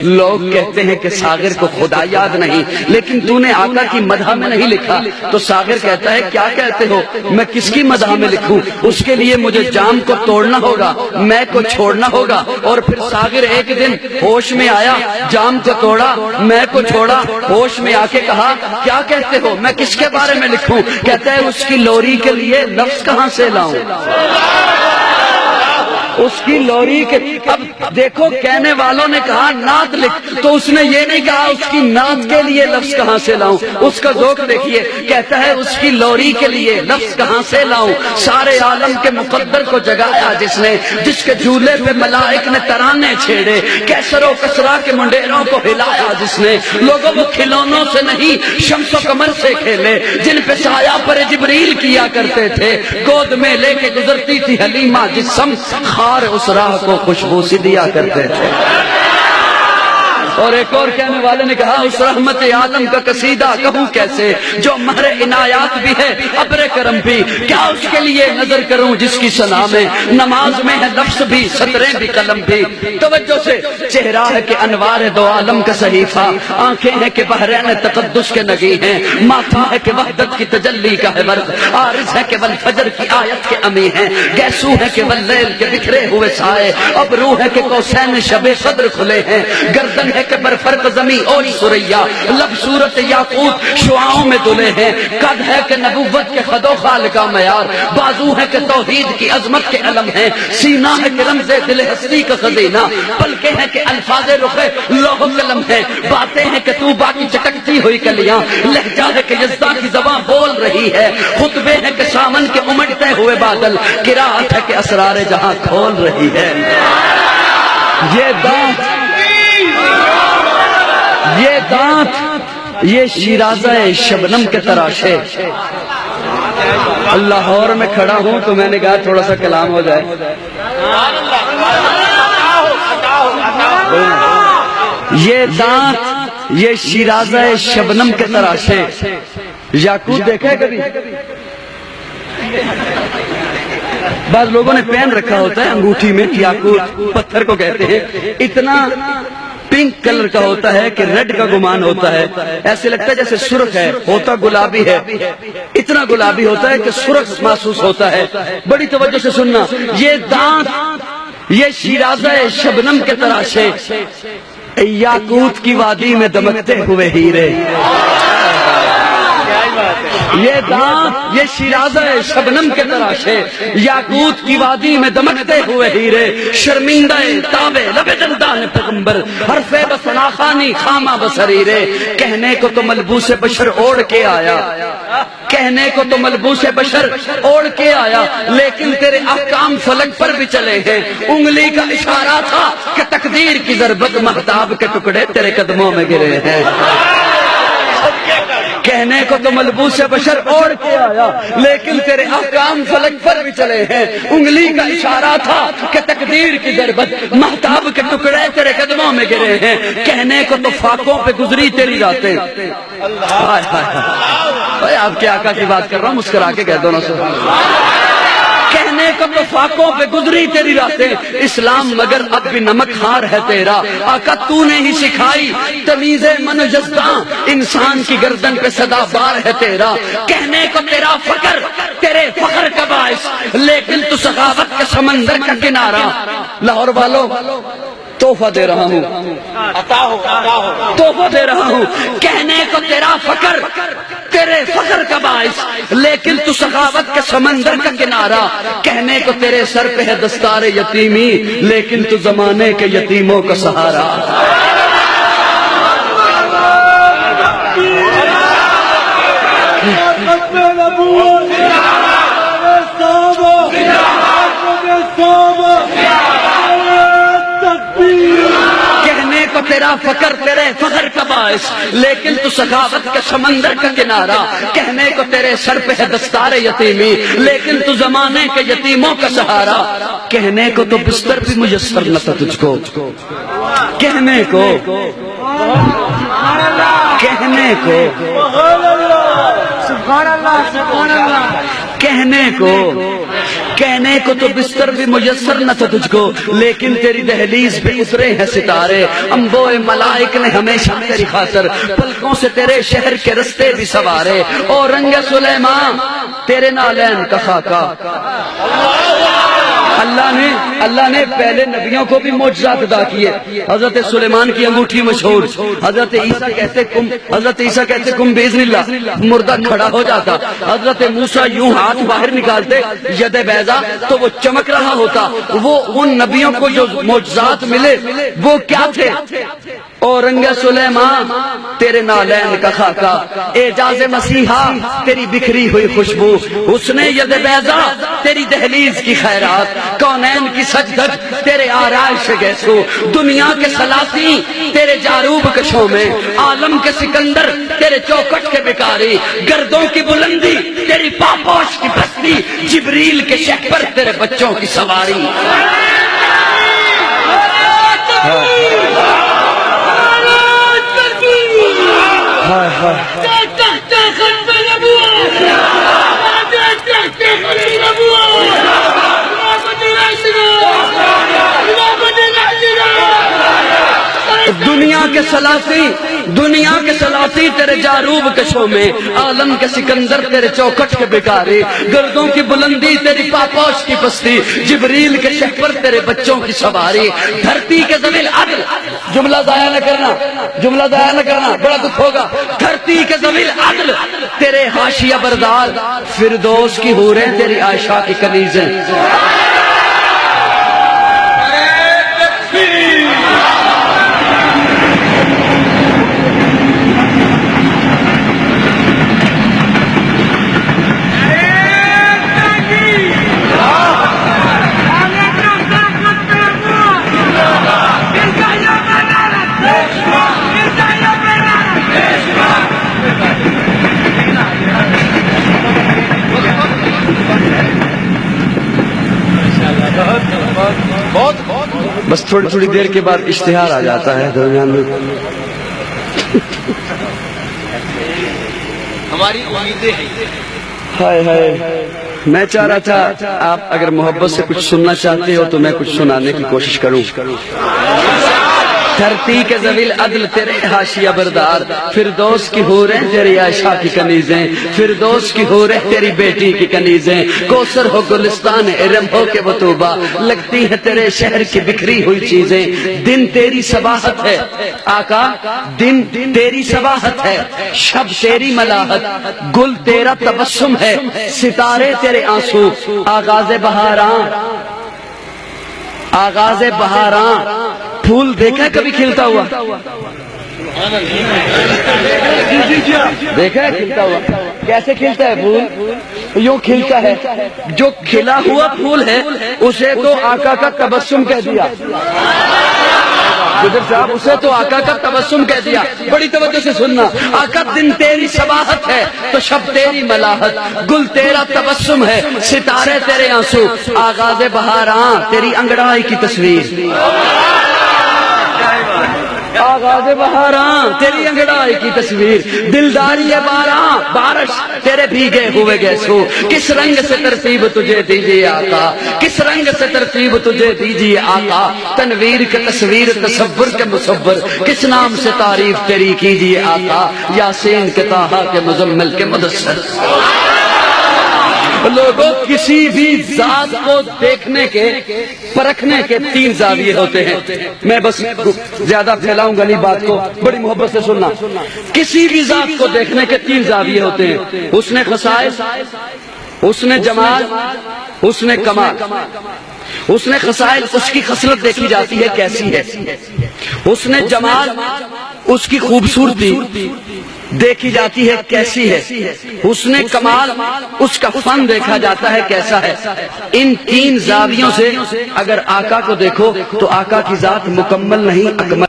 لوگ کہتے ہیں کہ ساغر کو خدا یاد نہیں، لیکن تو نے آقا کی مدح میں نہیں لکھا۔ تو ساغر کہتا ہے کیا کہتے ہو، میں کس کی مدح میں لکھوں؟ اس کے لیے مجھے جام کو توڑنا ہوگا، میں کو چھوڑنا ہوگا۔ اور پھر ساغر ایک دن ہوش میں آیا، جام کو توڑا، میں کو چھوڑا، ہوش میں آ کے کہا کیا کہتے ہو، میں کس کے بارے میں لکھوں؟ کہتا ہے اس کی لوری کے لیے لفظ کہاں سے لاؤں؟ اس کی لوری کے، اب دیکھو کہنے والوں نے کہا نعت لکھ، تو اس نے یہ نہیں کہا اس کی نعت کے لیے لفظ کہاں سے لاؤں۔ اس کا ذوق دیکھیے، کہتا ہے اس کی لوری کے لیے لفظ کہاں سے لاؤں؟ سارے عالم کے مقدر کو جگایا جس نے، جس کے جھولے پہ ملائک نے ترانے چھیڑے، کیسر و کسرا کے منڈیروں کو ہلایا جس نے، لوگوں کو کھلونوں سے نہیں شمس و قمر سے کھیلے، جن پہ سایہ پر جبریل کیا کرتے تھے، گود میں لے کے گزرتی تھی حلیمہ جسم، اور اس راہ کو خوشبو سی دیا کرتے تھے۔ اور ایک اور کہنے والے نے کہا اس رحمت عالم کا قصیدہ کہوں کیسے، جو مہر عنایات بھی ہے ابر کرم بھی، کیا اس کے لیے نظر کروں جس کی ثنا میں نماز میں ہے لفظ بھی سطریں بھی قلم بھی۔ توجہ سے، چہرہ ہے کہ انوار دو عالم کا صحیفہ، آنکھیں ہیں کہ بحرین تقدس کے نگی ہیں، ماتھا ہے کہ وحدت کی تجلی کا ہے ورد، عارض ہے کہ والفجر کی آیت کے امی ہیں، گیسو ہے کہ واللیل کے بکھرے ہوئے سائے، ابرو ہے کہ قوسین شب قدر کھلے ہیں، گردن ہے کہ برفرق زمین اور سریا، لب صورت یاقوت شعاؤں میں دلے ہیں، قد ہے کہ نبوت کے خد و خال کا معیار، بازو ہے کہ توحید کی عظمت کے علم ہیں، سینہ ہے کہ رمز دل ہستی کا خزینہ، پلکیں ہیں کہ الفاظ رخ لوح قلم ہیں، باتیں ہیں کہ تو باقی چٹکتی ہوئی کلیاں، لہجہ ہے کہ یزداں کی زبان بول رہی ہے، خطبے ہیں کہ سامن کے امڑتے ہوئے بادل، قرات ہے کہ اسرار جہاں کھول رہی ہے۔ یہ دانت یہ شیرازہ شبنم کے تراشے۔ لاہور میں کھڑا ہوں تو میں نے کہا تھوڑا سا کلام ہو جائے۔ یہ دانت یہ شیرازہ شبنم کے تراشے۔ یاقوت دیکھا ہے کبھی؟ بعض لوگوں نے پہن رکھا ہوتا ہے انگوٹھی میں، یاقوت پتھر کو کہتے ہیں، اتنا پنک کلر کا ہوتا ہے کہ ریڈ کا گمان ہوتا ہے، ایسے لگتا ہے جیسے سرخ ہے، ہوتا گلابی ہے، اتنا گلابی ہوتا ہے کہ سرخ محسوس ہوتا ہے۔ بڑی توجہ سے سننا، یہ دانت یہ شیرازہ شبنم کے تراشے، یاقوت کی وادی میں دمکتے ہوئے ہیرے۔ یہ دانت یہ شیرازہ شبنم کے تراشے، یاقوت کی وادی میں دمکتے ہوئے ہیرے، شرمندہ تابے لب دندان پیغمبر، حرف بسنا خانی خامہ بسریرے۔ کہنے کو تو ملبوس بشر اوڑھ کے آیا، کہنے کو تو ملبوس بشر اوڑھ کے آیا، لیکن تیرے احکام فلک پر بھی چلے ہیں۔ انگلی کا اشارہ تھا کہ تقدیر کی ضربت مہتاب کے ٹکڑے تیرے قدموں میں گرے ہیں۔ کہنے کو تو ملبوس بشر اوڑھ کے آیا، لیکن تیرے احکام فلک پر بھی چلے ہیں۔ انگلی کا اشارہ تھا کہ تقدیر کی ضربت مہتاب کے ٹکڑے تیرے قدموں میں گرے ہیں۔ کہنے کو تو فاقوں پہ گزری تیری راتیں۔ آپ کے آقا کی بات کر رہا ہوں، مسکرا کے کہہ دو نا سبحان اللہ۔ کہنے کو تو فاقوں پہ گزری تیری راتیں، اسلام مگر اب بھی نمک خار ہے تیرا۔ آقا تو نے ہی سکھائی تمیز من و جزداں، انسان کی گردن پہ صدا بار ہے تیرا۔ کہنے کو تیرا فخر تیرے فخر کا باعث، لیکن تو سخاوت کے سمندر کا کنارہ۔ لاہور والوں تحفہ دے رہا ہوں، تحفہ دے رہا ہوں۔ کہنے کو تیرا فخر تیرے فخر کا باعث، لیکن تو سخاوت کے سمندر کا کنارہ۔ کہنے کو تیرے سر پہ ہے دستار یتیمی، لیکن تو زمانے کے یتیموں کا سہارا۔ تیرا فخر تیرے فخر کا باعث، لیکن تو سخاوت کے سمندر کا کنارہ۔ کہنے کو تیرے سر پہ ہے دستار یتیمی، لیکن تو زمانے کے یتیموں کا سہارا۔ کہنے کو تو بستر بھی میسر نہ تھا تجھ کو، کہنے کو کہنے کو کہنے کو کہنے کو تو بستر بھی میسر نہ تھا تجھ کو، لیکن تیری دہلیز پہ اترے ہیں ستارے، انبوئے ملائک نے ہمیشہ تیری خاطر پلکوں سے تیرے شہر کے رستے بھی سوارے، اور رنگ سلیمان تیرے نالین کا خاکہ۔ اللہ نے پہلے نبیوں کو بھی معجزات عطا کیے۔ حضرت سلیمان کی انگوٹھی مشہور، حضرت عیسیٰ کہتے کم باذن اللہ، مردہ کھڑا ہو جاتا۔ حضرت موسیٰ یوں ہاتھ باہر نکالتے ید بیضا تو وہ چمک رہا ہوتا۔ وہ ان نبیوں کو جو معجزات ملے وہ کیا تھے؟ اور رنگ سلیمان تیرے نالین کا خاکہ، اعجاز مسیحا تیری بکھری ہوئی خوشبو، حسن ید بیضا تیری دہلیز کی خیرات، کونین کی سجدت تیرے آرائش گیسو، دنیا کے سلاطین تیرے جاروب کشوں میں، عالم کے سکندر تیرے چوکٹ کے بکاری، گردوں کی بلندی تیری پاپوش کی پستی، جبریل کے شہ پر تیرے بچوں کی سواری۔ دنیا کے سلاطین تیرے جاروب کشوں میں، عالم کے سکندر تیرے چوکٹ کے بکارے، گردوں کی بلندی تیری پاپوش کی پستی، جبریل کے شہ پر تیرے بچوں کی سواری، دھرتی کے ذویل عدل، جملہ ضائع نہ کرنا بڑا دکھ ہوگا، دھرتی کے ذویل عدل تیرے حاشیہ بردار، فردوس کی حوریں تیری عائشہ کی کنیزیں۔ بس تھوڑی دیر کے بعد اشتہار آ جاتا ہے درمیان میں۔ ہماری امیدیں ہیں۔ ہائے میں چاہ رہا تھا آپ اگر محبت سے کچھ سننا چاہتے ہو تو میں کچھ سنانے کی کوشش کروں۔ دھرتی کے ذویل عدل تیرے حاشیہ بردار، فردوس کی حوریں تیری عائشہ کی کنیزیں، فردوس کی حوریں تیری بیٹی کی کنیزیں، کوثر ہو گلستان ارم ہو کے وہ طوبہ، لگتی ہے تیرے شہر کی بکھری ہوئی چیزیں، دن تیری صباحت ہے آقا، دن تیری صباحت ہے، شب تیری ملاحت، گل تیرا تبسم ہے، ستارے تیرے آنسو، آغاز بہاراں پھول دیکھا ہے کبھی کھلتا ہوا؟ دیکھا ہے کھلتا ہوا؟ کیسے کھلتا ہے پھول؟ یوں کھلتا ہے۔ جو کھلا ہوا پھول ہے اسے تو آقا کا تبسم کہہ دیا، گجر صاحب اسے تو آقا کا تبسم کہہ دیا۔ بڑی توجہ سے سننا، آقا دن تیری صباحت ہے تو شب تیری ملاحت، گل تیرا تبسم ہے، ستارے تیرے آنسو، آغاز بہاراں تیری انگڑائی کی تصویر، آغاز بہاراں تیری انگڑائی کی تصویر، دلداری باراں بارش تیرے بھیگے ہوئے گیسو، کس رنگ سے ترتیب تجھے دیجیے آقا، کس رنگ سے ترتیب تجھے دیجیے آقا، تنویر کے تصویر تصور کے مصور، کس نام سے تعریف تیری کیجیے آقا، یاسین کے طٰہٰ کے مزمل کے مدثر۔ لوگوں کسی بھی ذات کو دیکھنے کے پرکھنے کے تین زاویے ہوتے ہیں، میں بس زیادہ پھیلاؤں گا نہیں بات کو، بڑی محبت سے سننا۔ کسی بھی ذات کو دیکھنے کے تین زاویے ہوتے ہیں، حسن خصائص، حسن جمال، حسن کمال۔ حسن خصائص اس کی خصلت دیکھی جاتی ہے کیسی ہے، حسن جمال اس کی خوبصورتی دیکھی جاتی ہے کیسی ہے، حسن کمال اس کا فن دیکھا جاتا ہے کیسا ہے۔ ان تین زاویوں سے اگر آقا کو دیکھو تو آقا کی ذات مکمل نہیں اکمل